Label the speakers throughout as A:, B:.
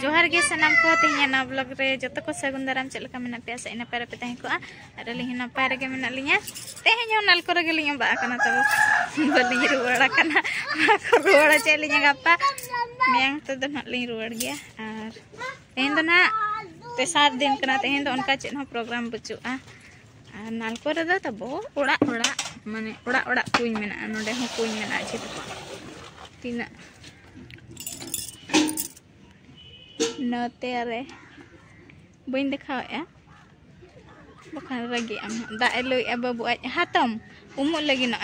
A: जोहार गे सनाम को तेहना ना ब्लॉग रे जत को सगुन दाराम चल लका मेना पे आसा इना पारे पे तहे को आर लिंग ना पारे गे मेना लिया तेहन नाल को रे लिंग बा kana तब बलि रुवाड़ा kana को रुवाड़ा चलिंग गप्पा मेंग तो ना लिंग रुवाड़ गया आर तेहन दो ना तेसार दिन kana तेहन दो उनका चेन हो प्रोग्राम बचुआ आर नाल को रे दो तब ओड़ा ओड़ा माने ओड़ा ओड़ा कुኝ मेना नोडे हो कुኝ मेना छि तीना नते रे बइन देखाया बखान रगे आम दा लई बाबू आज हातम उमु लगी ना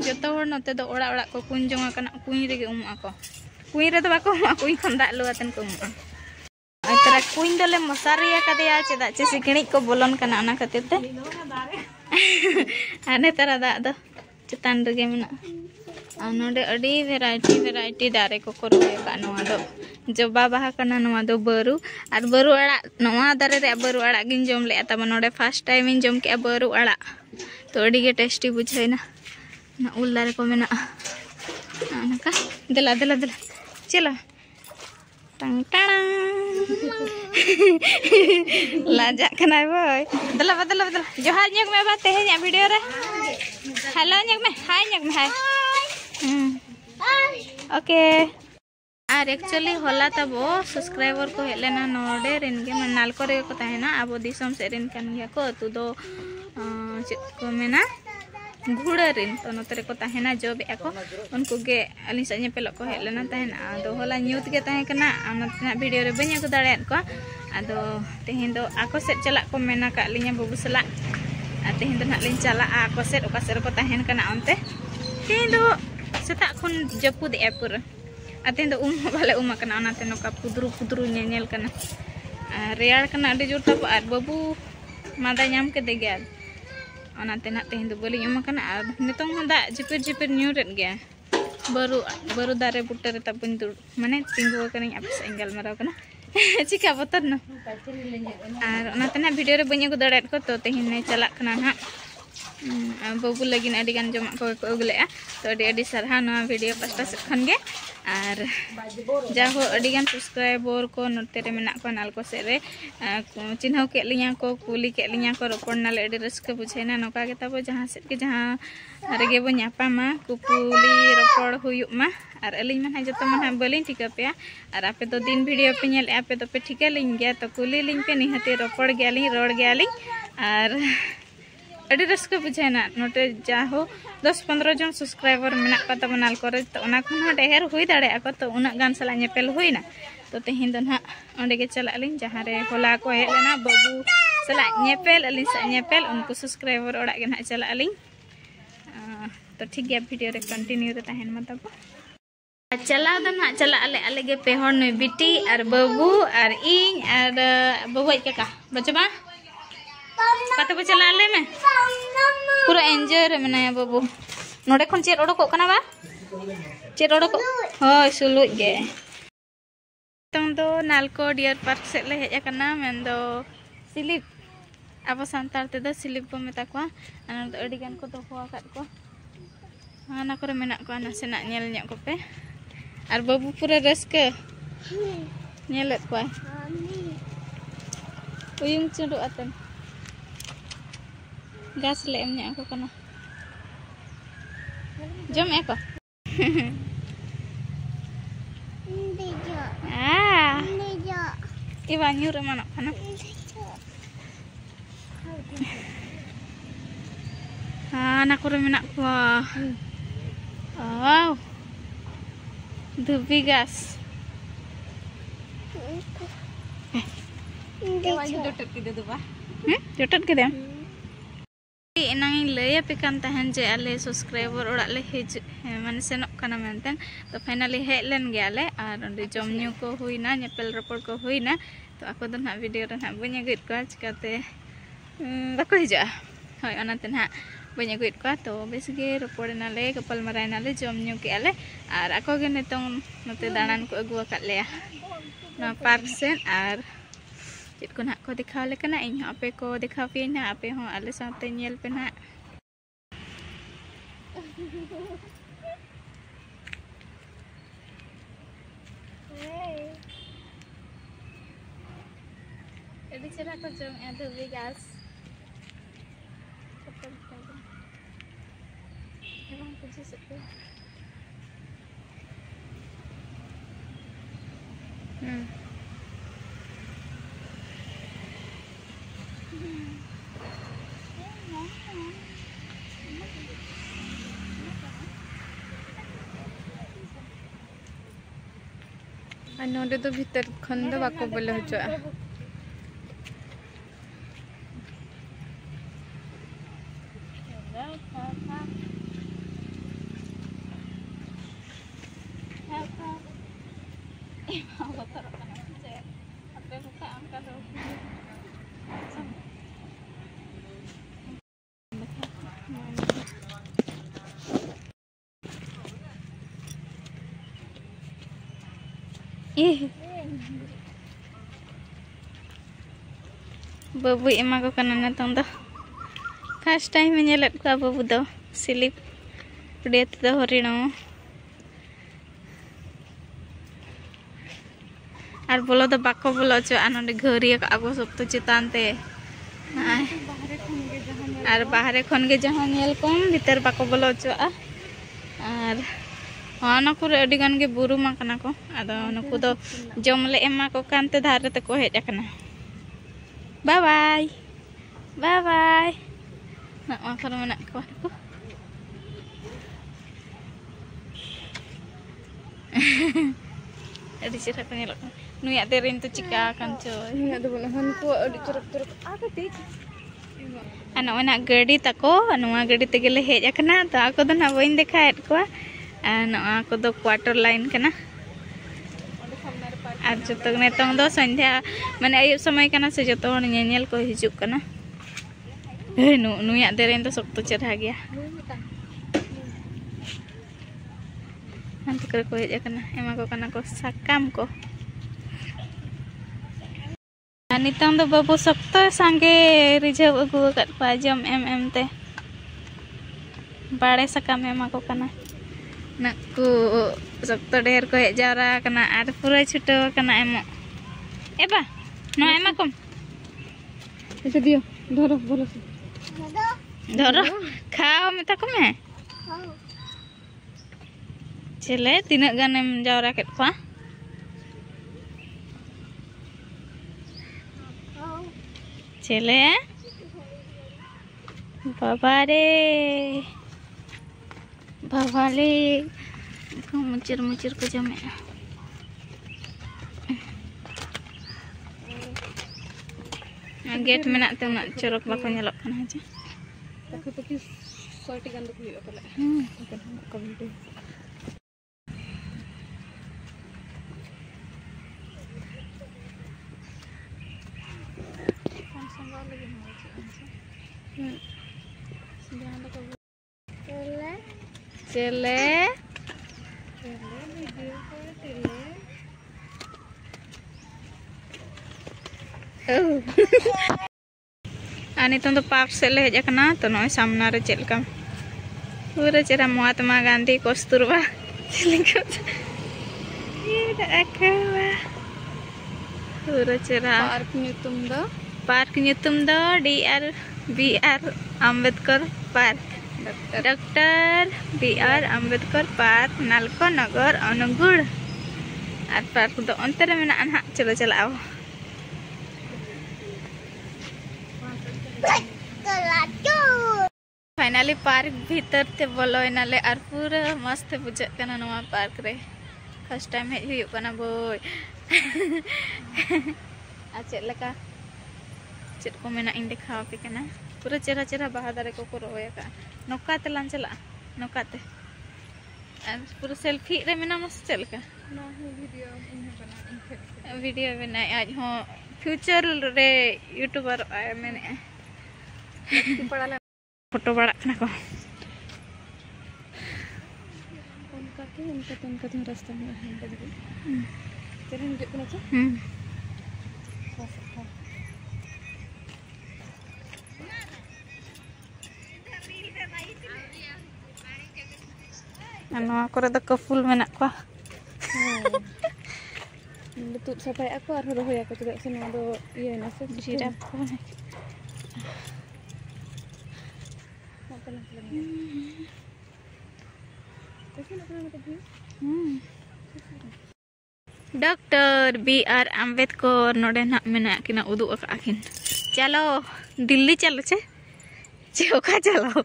A: जतो हर नते दो ओड़ा ओड़ा को कुñ जोंगा कना कुñ रेगे उमु आको कुñ रे दो बाको कुñ खन दा लुआतन को उमु तरा कुñ दोले मसारिया कदेया चेदा चे सिकणी को बोलन कना ना खातिर ते आने तरा दा दो चेतान रेगे मेना नोडे अडी वेराइटी दारे को रोए का नवा दो जबा बाहा कना नवा दो बरु आर बरु अड़ा नवा दारे रे बरु अड़ा गिन जम ले तब नोडे फर्स्ट टाइम इन जम के बरु अड़ा तो अडी गे टेस्टी बुझाइना ना उल दारे को मेना नका देला देला देला चलो टंग टंग लाजा कना भाई देला बदला बदला जोहार ñak me ba तेहे वीडियो रे hello ñak me hi okay आर एक्चुअली होला तब सब्सक्राइबर को हेलेना नोडे रेन गे नाल करे को ताहेना आबो दिसम से रेन कान गया को तू दो चेत को मेना घुड़ा रेन तो नतरे को ताहेना जब एको उनको गे अली सने पेलो को हेलेना ताहेना आदो होला न्यूट गे ताहे कना अनतना वीडियो रे बन्या को दाड़े को आदो तेहेन दो आको सेट चला को मेना का लिया बाबू सला तेहेन दो ना लिन चला आको सेट ओका सेट को ताहेन कना अंते तेहेन दो सेता खन जपुद एपुर अतेन दो बाले कना ओनाते नोका पुदरू पुदरू नेल कना रेयाड़ कना अडी जोर तब आर बाबू मादा नाम के दे गया ओनाते ना तेहन दो बलिं कना आर नितों दा जिपिर जिपिर न्यूरेट गया बरु दारे बुट्टे रे तब दु माने तिंगु कना आपे एंगल माराव कना चिका बतर न आर ओनाते ना वीडियो रे बन्या को दड़ेट को तो तेहन ने चला कना ना बाबू लगी अड़ी गान जमा को अगुले तो अड़ी सारा ना वीडियो पास्टा से खन गे आर जाहो अड़ी गान सब्सक्राइबर को नोते रे मेना को नाल को से रे चिन्हाव के लिया को कुली के लिया को रोपण नाले अड़ी रस्क बुझेना नोका के तब जहां से के जहां रेगे बो न्यापामा कुपुली रोपड़ हुयु मा आर अलिन मन जतो मन बलिन ठिका पे आर आपे तो दिन वीडियो पे नेल आपे तो पे ठिका लिन गया तो कुली लिन पे निहते रोपड़ गयाली रोड गयाली आर अड़ी रस्क बुझेना नोटे जाहो 10-15 जन सब्सक्राइबर मेना को तब नाल करे तो ओना खन ढेर हुई दाड़े को तो उना गान सला नेपेल हुईना तो तेहिन दो ना ओंडे गे चला लिन जहां रे होला को हेलेना बाबू सला नेपेल अलिन सा नेपेल उनको सब्सक्राइबर ओड़ा गे ना चला लिन तो ठीक गया वीडियो रे कंटिन्यू रे तहन मतलब चला दो ना चला अले गे पेहर नय बिटी आर बाबू आर इन आर बाबू का बचबा कते बे चला ले में पूरा एंजॉय रे मनाया बाबू नोडे खन चेर ओडको कना बा चेर ओडको होय सुलुज गे तंग दो नालको डियर पार्क से ले हेज कना मेन दो सिलिप अब संतार ते दो सिलिप बो मेता को अना दो अडी गान को दो होआ काट को हाना करे मेना को ना सेना नेल न्या को पे आर बाबू पूरा रस्के नेलत को उयुंग चंडू अतन gas le emnya aku kana jom eko ndejo ndejo iwa nyur mana kana anak ko remena ko wow the biggest jotot kide do ba jotot kide इनांग लय पे कान तहन जे आले सब्सक्राइबर ओड़ा ले हेज माने सेनक काना मेनतेन तो फाइनली हे लेन गयाले आर ओंडे जमन्यू को हुईना नेपेल रपड़ को हुईना तो आको दो ना वीडियो रे ना बन्या गइट को चिकाते बाको हिजा होय ओनाते ना बन्या गइट को तो बेस गे रपड़ नाले कपल मराय नाले जमन्यू के आले आर आको गे नेतों नते दानान को अगुआ काट लेया ना पार्क सेन आर चेत को ना को दिखाव ले कना इन आपे को दिखाव पे ना आपे हो आले साथे नेल पे ना Jadi cerah ko jong ada gas. Emang kunci sepi.
B: नोडे तो भीतर खन दो बाको बोले हचुआ
A: Babu emang ko kana natong do. First time nyelat ko babu do silip udet do horino. Ar bolo do bako bolo cho anonde ghari ka ago sokto chitan te. Ar bahare khon ge jahan nyel kom bhitar bako bolo cho ar ana kore adi gan ge buru ma kana ko ado nuku do jomle ema ko kante dhare te ko hej akana. Bye bye. Bye bye. Nak makan mana ko aku. Adi cerah ko nyelok. Nuya terin tu cika kan coy.
B: Nuya do bola han ko adi curuk-curuk aga te
A: anak gadi tako anuwa gadi tegele hej akana to ako do na boin dekhaet ko ako do quarter line kana আর যত নেতং দো সন্ধ্যা মানে আয়ুব সময় কানা সে যত হন ñeñel ko hijuk kana nuya deren to sokto cerah gya nanti ko hej kana ema ko kana ko sakam ko nitang do babu sokto sange rijau agu kat pajam te bade sakam ema ko kana nakku sokto der ko hej jara kana ar pura chuto kana emo eba no ema kom
B: itu dia dhoro bolo
A: dhoro khao meta ko me cele tinak gan em jawra ket ko cele babare babale ko mucir ko jame gate menak te nak corok bako nyelok kana aja
B: tapi 100 gan do huyu pala ko video
A: cele ani to park se le hej akana to noy samna re chelkam pura chera Mahatma Gandhi Kasturba chilika ida akawa pura chera park nyutum do DR Ambedkar Park Dr. B.R. Ambedkar Park Nalko Nagar Anugur ar park do onte re mena anha chalo chalao finally park भीतर ते बोलो इनाले और पूरा मस्त बुझे कना नवा park रे फर्स्ट टाइम हेज हुई कना बोय आ चेद लका चेद को मेना इन देखा पे कना पूरा चेहरा चेहरा बाहा दारे को रोया का नोका ते लान चला नोका ते पूरा सेल्फी रे मेना मस्त चल का वीडियो बना आज हो फ्यूचर रे यूट्यूबर आए मैंने फोटो बड़ा ना को
B: उनका तो रास्ता में है तेरे हिजु कना चे
A: नवा करे द कफुल मेना को
B: tut sapai aku ar rohoy aku tidak sini ada iya nasi
A: Jirap ko.
B: apa lah tapi nak pernah tadi
A: doctor B.R. Ambedkar नोडे ना मेना किना उदु अकाकिन चलो दिल्ली चलो चौका चलो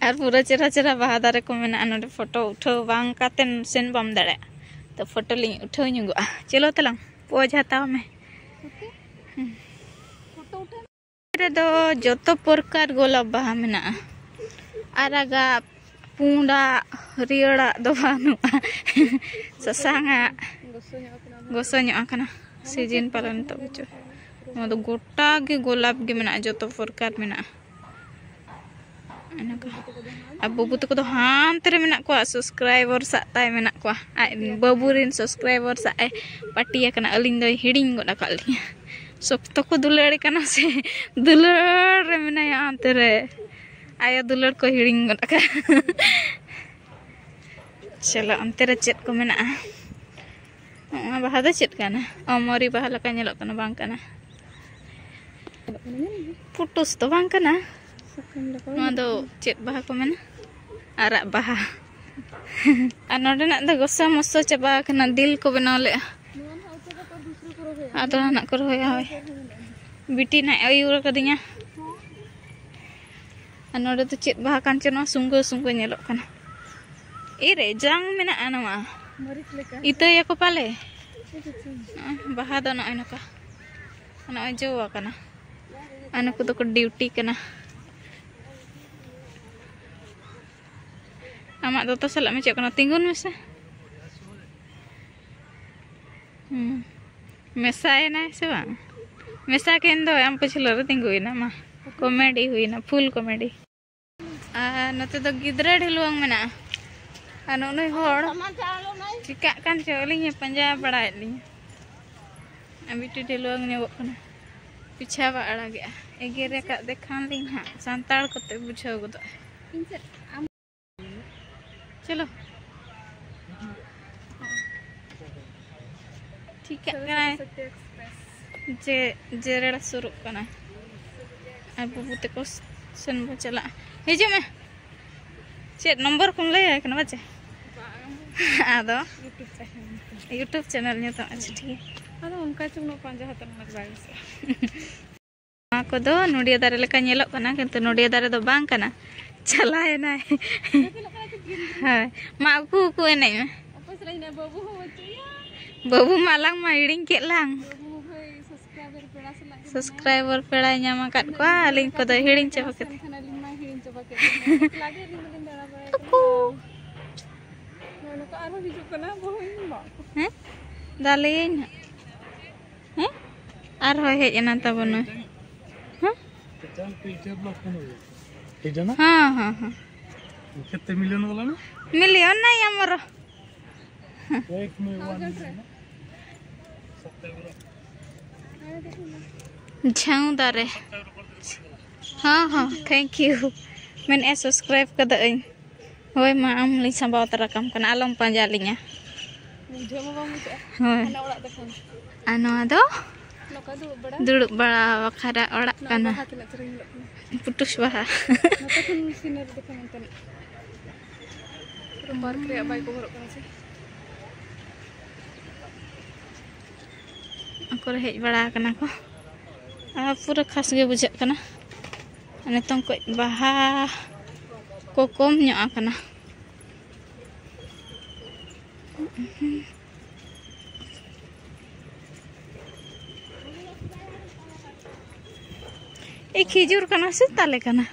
A: और पूरा चेहरा चेहरा बाहा दारे को मेना नोडे फोटो उठाओ बांग कातेन सेन बम दड़े तो फोटो लिंग उठाओ नुगुआ चलो तलांग पोज हताओ में
B: फोटो उठा
A: रे दो जोतो प्रकार गोलाप बाहा मेना आरागा पुंडा रियड़ा दो बानुआ ससांगा गोसोnya akana सीजन पालन तो बुझो नोदो गोटा गे गोलाप गे मेना जोतो प्रकार मेना एनका अब बाबू तको दो हांते रे मेना को सब्सक्राइबर सा ताय मेना को बाबू रिन सब्सक्राइबर सा पाटिया कना अलिंग दो हिडिंग गोडा कालिया सोक्तो को दुलड़ कना से दुलड़ रे मेना हांते रे आया दुलड़ को हिडिंग गोडा का चलो अंते रे चेत को मेना बाहा दो चेत काना अमरी बाहा लका नेलो कना बांग काना पुटुस तो बांग काना नोआ दो चेत बाहा को मेना आरा बाहा आ नोडे ना दो गोसा मसो चबा कना दिल को बनाव ले आदो ना को रोया होय बिटी ना अयुर कदिया आ नोडे तो चेत बाहा कान चनो सुंगो सुंगो नेलो कना इरे जांग मेना आनवा
B: मरिच लेका
A: इतो या को पाले बाहा दो ना नका ना जोवा कना अनु को तो को ड्यूटी कना आमा दो तो सला में चेक कना तिंगुन मेसा मेसा है ना से बा मेसा केन दो आम पछलो रे तिंगुई ना मा कॉमेडी हुई ना फुल कॉमेडी आ नते तो गिदरा ढेलुंग मेना अनु नई होड़ चिका कान चलिए पंजा बड़ा लिया अबिटी ढेलुंग ने बकना पिछा बा अड़ा गया एगेरे का देखान लिंग हां संताड़ कते बुझाव गदो चलो ठीक है जे जेरेड़ा शुरू करना अब बुते को सन चला हिजु में चेत नंबर को ले है बच्चे आदो यूट्यूब चैनल ने तो अच्छा ठीक है
B: अरे उनका चुनो पंजा हतन मत बाइसे
A: मा को दो नोडिया दारे लेका नेलो कना किंतु नोडिया दारे दो बांग कना चला है ना हाय मा को एनै में
B: अपस रहिना बाबू हो बच्चिया
A: बाबू मालांग मा हिडिंग केलांग
B: बाबू भाई सब्सक्राइबर पेड़ा से लागे
A: सब्सक्राइबर पेड़ा ᱧᱟᱢ ᱟᱠᱟᱫ ᱠᱚᱣᱟ ᱟᱹᱞᱤᱧ ᱠᱚᱫᱚ ᱦᱤᱲᱤᱧ ᱪᱟᱵᱟ ᱠᱮᱫ
B: खाना लिमा हिडिंग चबा के लागे लिमा दाड़ा बाय नोनो को आरो हिजु कना बहु मा
A: हैं दालिन हैं आर होय हेज एना तबन हैं
C: चल पिक्चर ब्लॉग कोन एटा ना
A: हां हां हां
C: केते मिलियन वाला ना
A: मिलियन नहीं हमर
C: 1 में 1
A: झाऊ दारे हाँ हाँ थैंक यू मैंने सब्सक्राइब कर दई होय मा आम लिंग संबाव तरकम कना आलम पंजा लिंगा
B: मुझे मा मुझे
A: होय
B: ना ओड़ा देखन
A: आनो दो
B: नका दु बड़ा
A: दुड़ुब बड़ा वखरा ओड़ा कना
B: हाथ ना चरिंग
A: पुटुस बाहा
B: नका तुम सीनर देखन तन rumbar kriya baik ko horok kana se
A: aku hej bada kana ko पूरा खास गे बुझा कना नितों को बाहा को कम ᱧᱚᱜ आकना ए खिजुर कना से ताले कना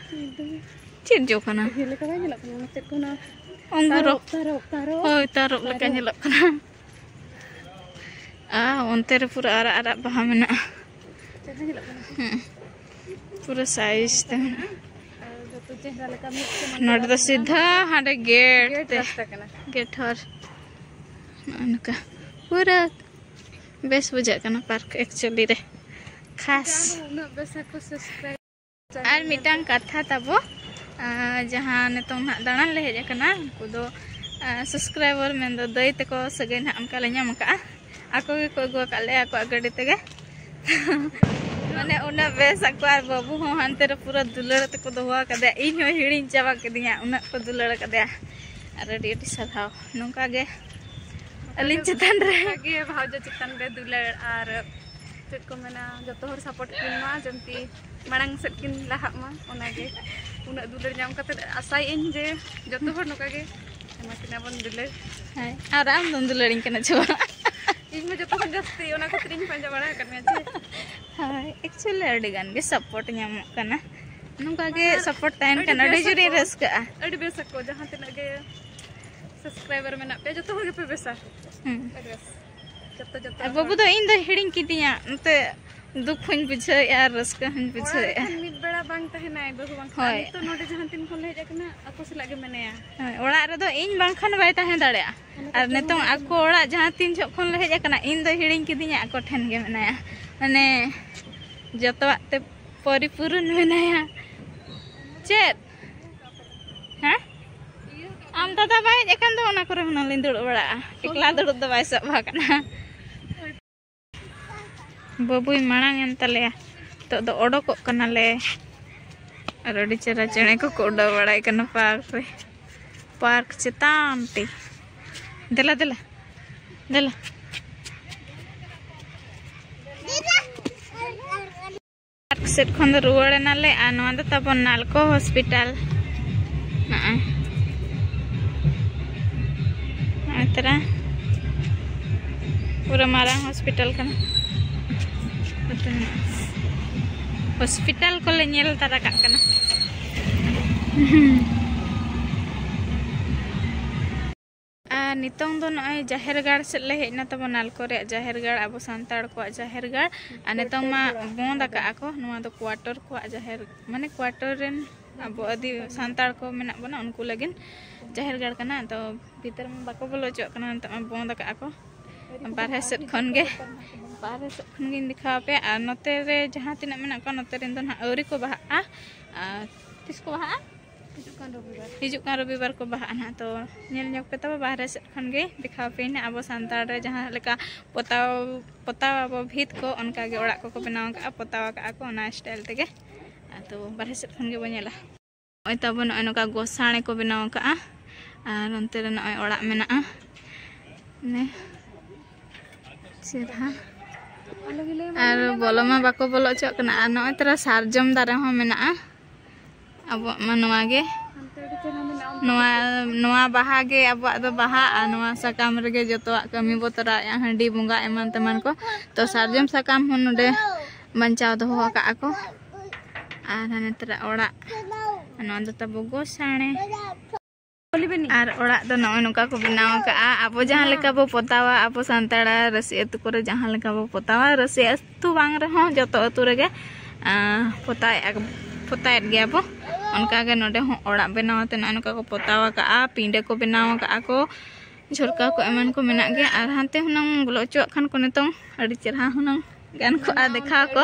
A: चेत जो कना
B: hele ka nyelak kana tet ko na
A: अंगूर
B: taro
A: होय तारो लेका ñelok kana onte re pura ara baha mena
B: tet nyelak kana
A: पूरा साइज ते
B: joto chehra leka mix se
A: नोडे तो सीधा हाडे गेट ते
B: rasta kana
A: गेट हर अनका पूरा बेस बुझा कना पार्क एक्चुअली रे खास
B: ना बेसा को सब्सक्राइब
A: आर मिटांग कथा तबो जहां नितों ना दाणा ले हेज कना उनको दो subscriber men do doi teko sagai na am kala nyam ka ako ge ko go kale ako agadi tege mane una bes ako ar babu ho hante re pura dular teko doha kade in ho hirin chaba kedinya una ko dular kade ar adi sarhaw nongka ge alin chetan re
B: गे भावजो चितान रे दुलार are चेत को मेना जतो हर support किन मा जंती मांग set किन लाहा मा ओना गे उना दुलार जाम कते आसाई इन जे जतो हर नोका गे एमा किना बन दुलार
A: hai aram dum dularing kana chaba
B: इन में जतो हर जस्ती ओना को त्रिन पंजा बड़ा करने जे
A: hai actually adi gan ge support nyam kana nongka ge support tahen kana adi juri raska
B: अडी बेस को जहां तना गे सब्सक्राइबर में ना पे जतो हर पे बेसा अडी बेस जतो जतो
A: babu do in do hiring kidinya nte duk hun bujhe yar raska hun bujhe
B: मिद बड़ा बांग तहनाय बहु बांग
A: होय।
B: तो नोडे जहां तीन खन ले जाकना ako से लागे मनेया
A: ora redo in bangkhan bai tahen darea ar netong ako ora jahan tin jokhon le hej akana in do hiring kidinya ako then ge menaya mane jotowa te poripurun menaya chet ha am tata bai ekan do ona kore hona lin duduk bada ekla duduk do bai sab kana babui marang en taleya to do odokok kana le ar adi chera chene ko uda badai kana park chetan ti dela park set khon do ruwade nale a noa do tabon nalko hospital na atara pura marang hospital kana hospital ko le nyel tara kak kana nitong do noy jaher gar set le hejna tabo nalko re jaher gar abo santar ko jaher gar nitong ma bond aka ako noa do quarter ko jaher mane quarter ren abo adi santar ko menak bona unku lagin jaher gar kana to bhitar ma bako bolo chok kana nta ma bond aka ako barhe set khon ge barhe set khon ge dikha pe ar note re jahan tinak menak ko note ren do na auri ko baha tis ko baha hijuk kan robibar ko baha na to nyel nyok pe taba bahre set khon ge dikha pe ne abo santar re jahan leka potaw abo bhit ko onka ge orak ko benaw ka potaw ka ako na style tege to barhe set khon ge bonyela oi tabo noy noka gosane ko benaw ka ar onte re noy orak mena ne serha ar boloma bako bolo chok kana ar noy tera sarjom dare ho mena abo manwa ge noa baha ge abo do baha noa sakam rege jotoa kami botara ya handi bunga eman teman ko to sarjom sakam hon node banchaw doho ka ako ar hane tera orak noa do tabo gosane ar orak do noy noka ko benaw ka abo jahan leka bo potawa abo santara rasi atu kore jahan leka bo potawa rasi atu bang reho joto atu rege potai ge abo onka ge node ho orak benaw te noy noka ko potawa ka pinde ko benaw ka ako झुरका को एमन को मेना गे are हानते हुनंग बोलो चोक खान को नितों अड़ी चेरहा हुनंग गान को आ देखा को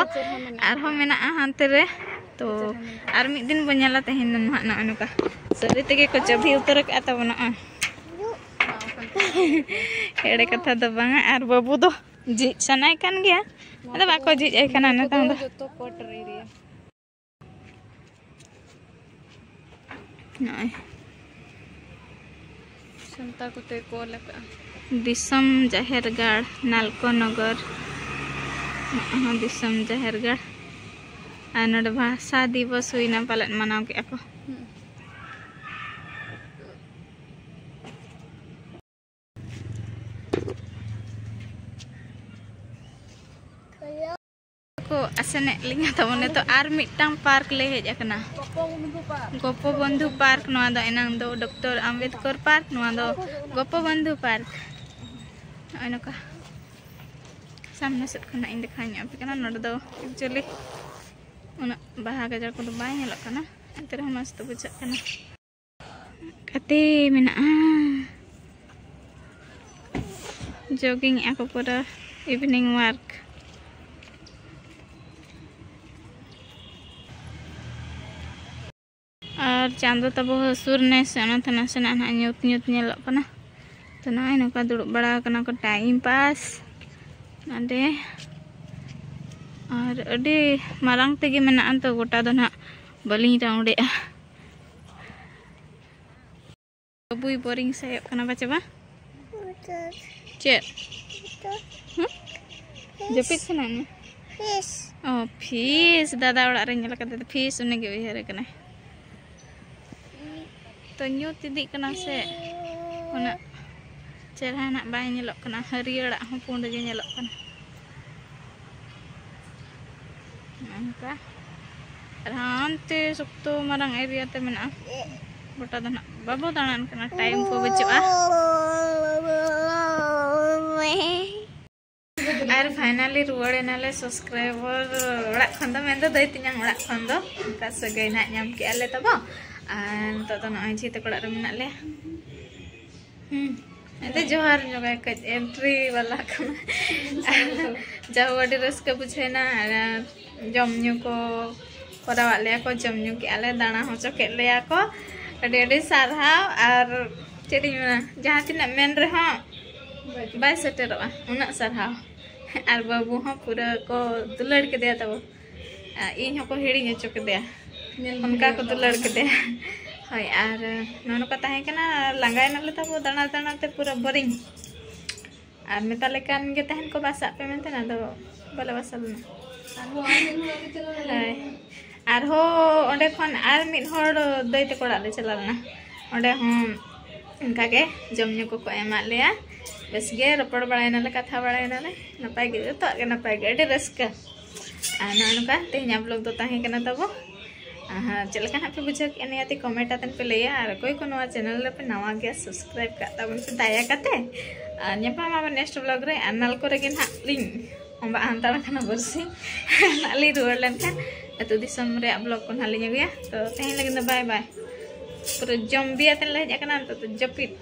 A: आर हो मेना हानते रे तो आर मिद दिन बनेला तहिन न नका सरी तगे को चभी उतर का तबना एड़े कथा द बांगा आर बाबू दो जी सनाय कान गया अदा बाको जी ए काना न तांद
B: तो कोट रे रे
A: नय
B: संता को ते को लका
A: दिसम जहेरगढ़ नालको नगर दिसम जहेरगढ़ आ नोडे भाषा दिवस हुईना पालन मनाव के ako को असने लिंगा तमने तो आर मिटटांग पार्क ले हेज akana गोपो बंधु पार्क नोआ दो एनांग दो डॉक्टर अंबेडकर पार्क नोआ दो गोपो बंधु पार्क अनका सामने से खना इन दिखाnya पे kana नोड दो एक्चुअली उना बाहा गजर को दो बाय हेलो kana अंतर मस्त बुझा kana कते मेना जॉगिंग ako पूरा इवनिंग वर्क और चांदो तबो हसुर ने सेना तना सेना ना न्यूत न्यूत नेलो कना तो नय नका दुड़ुब बड़ा कना को टाइम पास नादे और अडी मारांग तेगे मेना तो गोटा दो ना बलिं राउंडे बुई बोरिंग से कना बचबा चेत जपित सना ने ओ फीस दादा ओड़ा रे नेला कते फीस उने गे उहर कना तो न्यूत इदी कना से ओना चेहरा ना बाय नेलो कना हरियड़ा हो पुंड गे नेलो कना angka rantai sukto marang area te mena goटा दना बाबो दानान कना टाइम को बचवा और फाइनली रुवाड़े नाले सब्सक्राइबर ओड़ा खन दो मेन दो दई तिन्या ओड़ा खन दो का सगै ना नाम के आले तबो आन तो तो नय छी ते कोड़ा रे मेना ले एते जोहार जोगा क एंट्री वाला कना जाव अडी रस्का बुझेना जमन्यू को करावा ले को जमन्यू के आले दाना होचो के ले को अडी अडी सारहाव और चेडी मेना जहां तिना मेन रे हां बाय सेटरवा उना सारहाव और बाबू हां पूरा को दुलड़ के दे तबो इन को हेड़ी नेचो के दे उनका को दुलड़ के दे हाय और नोनो का ताहे कना लांगाय नाले तबो दाना दाना ते पूरा बोरिंग और मेताले कान गे तहन को बासा पे मेनते ना दो बले बासल ना और हो ओंडे खन आर मिड होड़ दैते कोड़ा ले चलालना ओंडे हम इनका के जमन्यू को एमा लेया बस गे रपड़ बड़ायनाले कथा बड़ायनाले नपाय गे तो के नपाय गे अडी रस्का आना नुका तेहना ब्लॉग दो ताहे कना तबो चलका ना पे बुझा के नियाती कमेंट आतन पे लेया और कोई को नवा चैनल पे नवा गया सब्सक्राइब का तबन पे दाया कते न्यापा मा नेक्स्ट ब्लॉग रे अनल को रे ना लिंक हम अंतर खाना बरसी नाली रुआड़ लेनखान अतु दिसम रे ब्लॉग को नाली गया तो तेहन लगे बाय बाय पूरा जम्बी आतन ले जाकना तो जपित